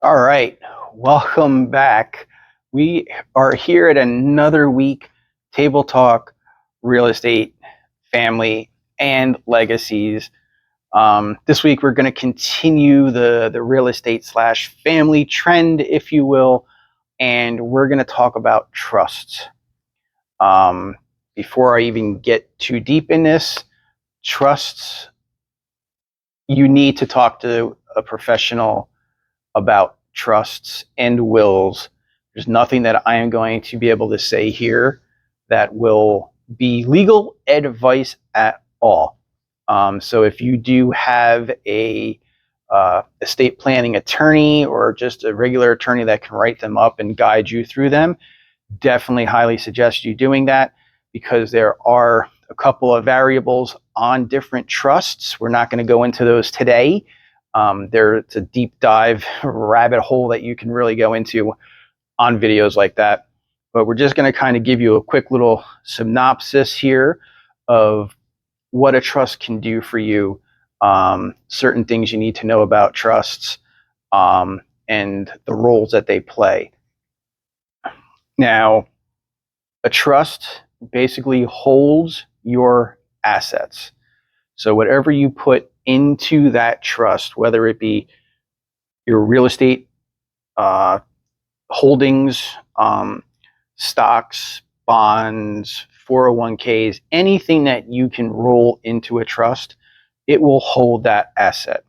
All right, welcome back. We are here at another week, Table Talk, Real Estate, Family, and Legacies. This week we're going to continue the real estate slash family trend, if you will, and we're going to talk about trusts. Um, Before I even get too deep in this, trusts, you need to talk to a professional about trusts and wills. There's nothing that I am going to be able to say here that will be legal advice at all. So if you do have a estate planning attorney or just a regular attorney that can write them up and guide you through them, definitely highly suggest you doing that because there are a couple of variables on different trusts. We're not going to go into those today. There's a deep dive rabbit hole that you can really go into on videos like that. But we're just going to kind of give you a quick little synopsis here of what a trust can do for you, certain things you need to know about trusts, and the roles that they play. Now, a trust basically holds your assets. So whatever you put into that trust, whether it be your real estate uh, holdings, stocks, bonds, 401ks, anything that you can roll into a trust, it will hold that asset.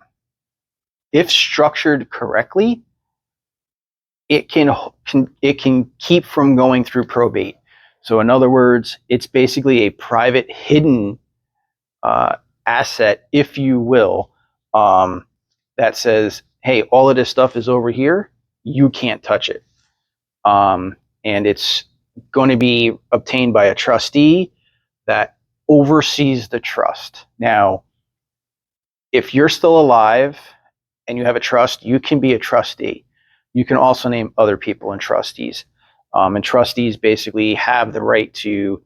If structured correctly, it can keep from going through probate. So in other words, it's basically a private hidden asset, if you will, that says, hey, all of this stuff is over here. You can't touch it. And it's going to be obtained by a trustee that oversees the trust. Now, if you're still alive and you have a trust, you can be a trustee. You can also name other people in trustees. And trustees basically have the right to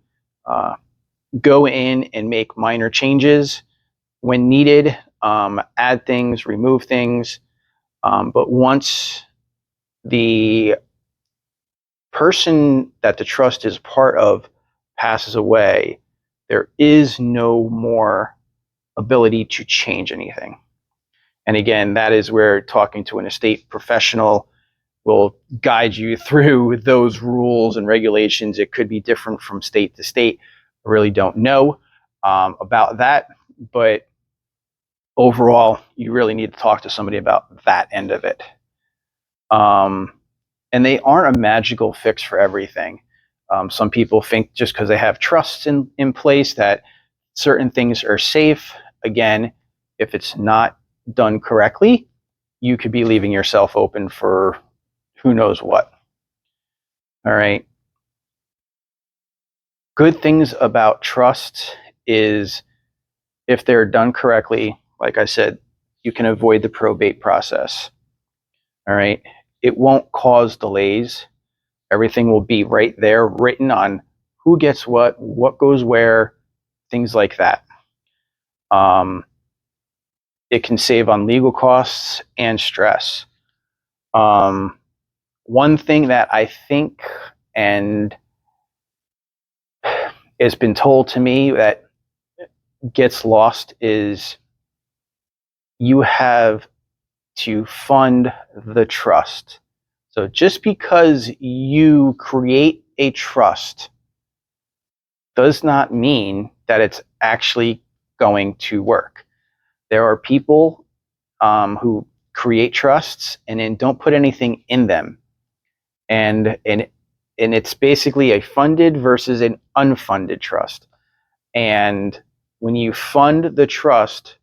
go in and make minor changes when needed, add things, remove things. But once the person that the trust is part of passes away, there is no more ability to change anything. And again, that is where talking to an estate professional will guide you through those rules and regulations. It could be different from state to state. I really don't know about that, but overall, you really need to talk to somebody about that end of it. And they aren't a magical fix for everything. Some people think just because they have trusts in place that certain things are safe. Again, if it's not done correctly, you could be leaving yourself open for who knows what. All right. Good things about trusts is if they're done correctly, like I said, you can avoid the probate process. All right. It won't cause delays. Everything will be right there written on who gets what goes where, things like that. It can save on legal costs and stress. One thing that I think and has been told to me that gets lost is you have to fund the trust. So just because you create a trust does not mean that it's actually going to work. There are people who create trusts and then don't put anything in them, and it's basically a funded versus an unfunded trust. And when you fund the trust,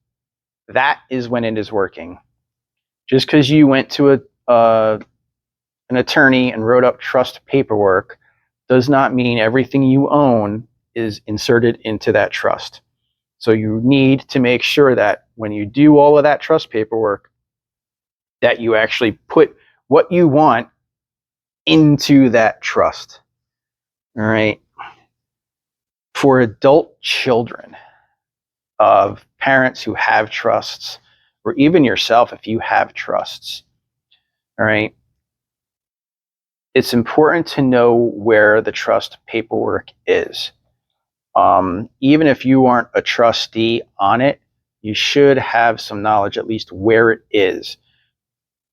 that is when it is working. Just because you went to an attorney and wrote up trust paperwork does not mean everything you own is inserted into that trust. So you need to make sure that when you do all of that trust paperwork, that you actually put what you want into that trust. All right. For adult children of parents who have trusts, or even yourself if you have trusts, All right. It's important to know where the trust paperwork is. Even if you aren't a trustee on it, you should have some knowledge at least where it is,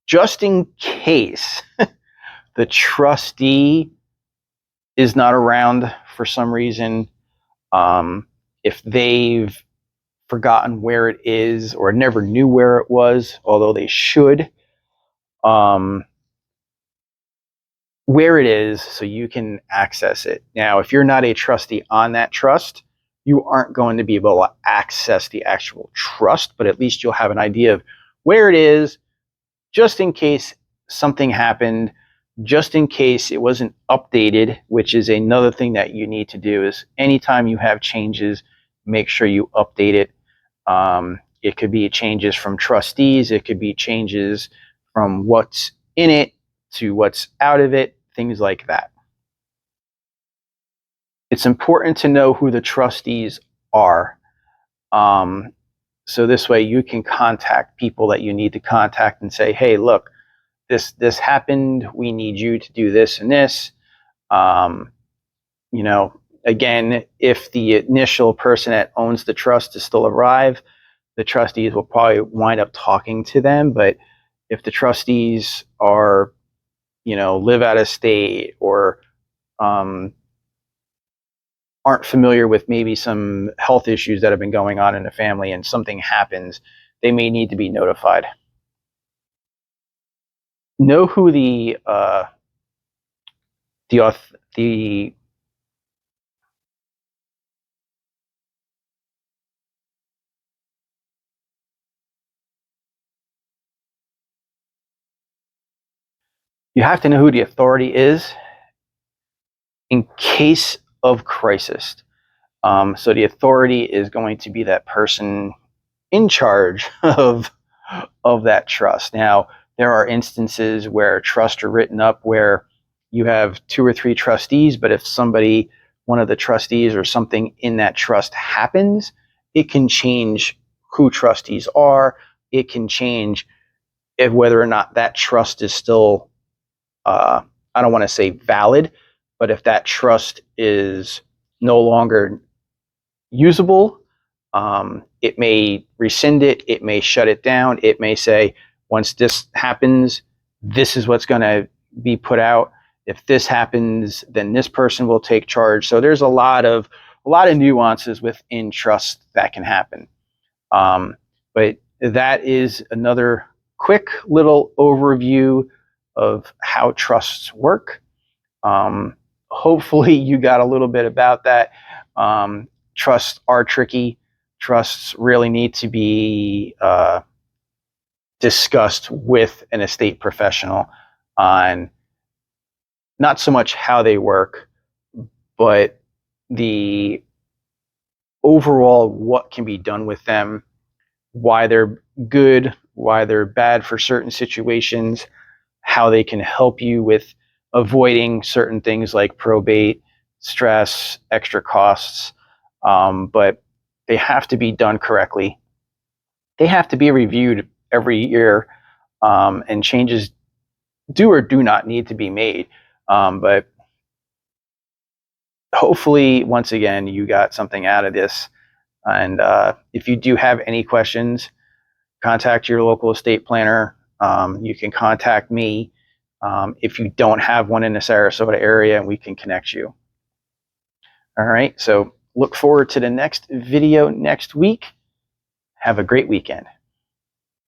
just in case the trustee is not around for some reason. If they've forgotten where it is or never knew where it was, although they should, um, where it is so you can access it. Now, if you're not a trustee on that trust, you aren't going to be able to access the actual trust, but at least you'll have an idea of where it is, just in case something happened, just in case it wasn't updated, which is another thing that you need to do. Is anytime you have changes, make sure you update it. It could be changes from trustees, it could be changes from what's in it to what's out of it, things like that. It's important to know who the trustees are. So this way you can contact people that you need to contact and say, hey, look, this happened. We need you to do this and this. You know, again, if the initial person that owns the trust is still alive, the trustees will probably wind up talking to them. But if the trustees are, live out of state or aren't familiar with maybe some health issues that have been going on in the family and something happens, they may need to be notified. Know who the you have to know who the authority is in case of crisis. So the authority is going to be that person in charge of that trust. Now, there are instances where trusts are written up where you have 2 or 3 trustees, but if one of the trustees or something in that trust happens, it can change who trustees are. It can change whether or not that trust is still, I don't want to say valid, but if that trust is no longer usable, it may rescind it, it may shut it down, it may say, once this happens, this is what's going to be put out. If this happens, then this person will take charge. So there's a lot of nuances within trust that can happen. But that is another quick little overview of how trusts work. Hopefully you got a little bit about that. Trusts are tricky. Trusts really need to be discussed with an estate professional on not so much how they work, but the overall what can be done with them, why they're good, why they're bad for certain situations, how they can help you with avoiding certain things like probate, stress, extra costs. But they have to be done correctly. They have to be reviewed every year, and changes do or do not need to be made. But hopefully, once again, you got something out of this. And if you do have any questions, contact your local estate planner. You can contact me if you don't have one in the Sarasota area, and we can connect you. All right, so look forward to the next video next week. Have a great weekend.